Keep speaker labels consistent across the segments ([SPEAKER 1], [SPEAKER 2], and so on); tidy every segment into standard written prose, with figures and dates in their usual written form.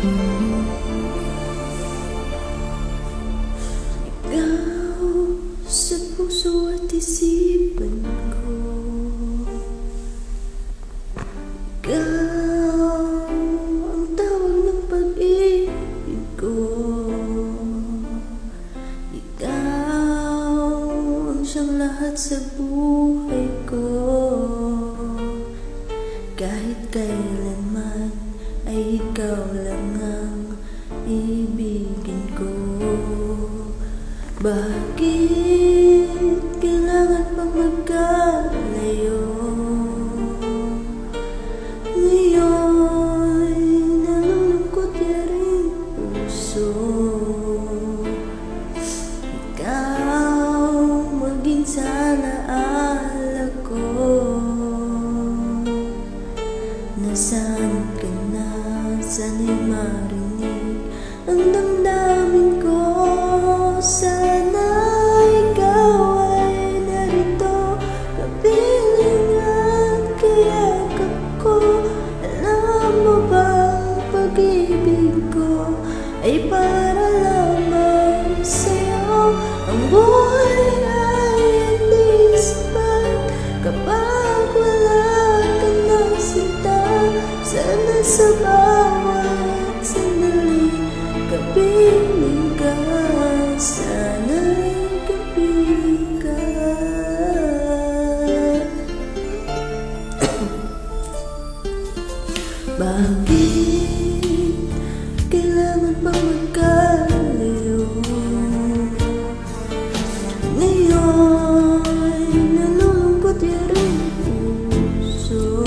[SPEAKER 1] Ikaw sa puso at isipan ko, ikaw ang tawag ng pag-ibig ko, ikaw ang siyang lahat sa buhay ko. Kahit kailanman ay ikaw lang ang ibigin ko. Bakit kailangan pang magkalayo? Ngayon nalulungkot yaring puso, ikaw maging sa alaala ko. Nasaan ka na? Sana'y marinig ang damdamin ko. Sana ikaw ay narito, kapiling at kayakap ko. Alam mo bang pag-ibig ko ay para lamang sa'yo? Ang buhay ay hindi sapat kapag wala ka ng sinta. Sana sa bawat sandali kapiling ka, sana'y kapiling ka. Bakit kailangan pa magkalayo? Ngayon nalulungkot yaring puso,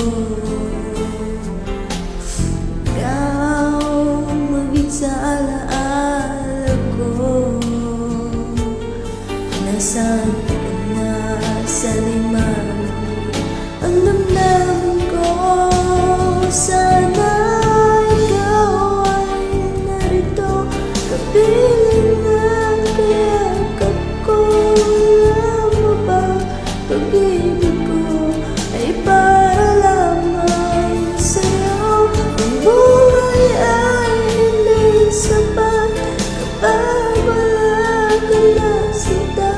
[SPEAKER 1] ikaw maging sa alaala ko. Nasaan ka na? Sana'y marinig ang damdamin ko. Sana ikaw ay narito, kapiling at kayakap ko. Alam mo ba, pag-ibig ko ay para lamang sa'yo. Ang buhay ay hindi sapat kapag wala ka ng sinta.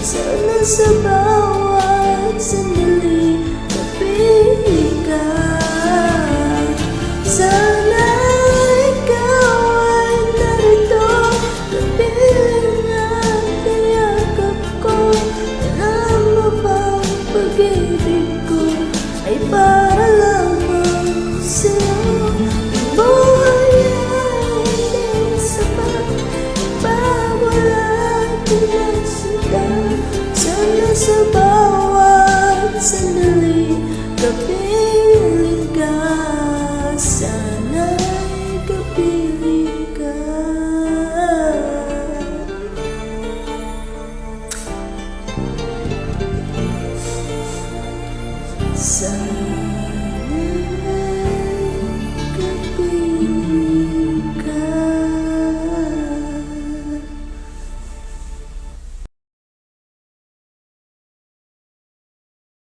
[SPEAKER 1] Sana sa bawat sandali kapiling ka. Sana ikaw ay narito, kapiling at kayakap ko. Alam mo bang pag-ibig ko ay para lamang sa'yo? Ang buhay ay hindi sapat kapag wala ka ng sinta. Sana sa bawat sandali kapiling ka, sana'y kapiling ka. Sana'y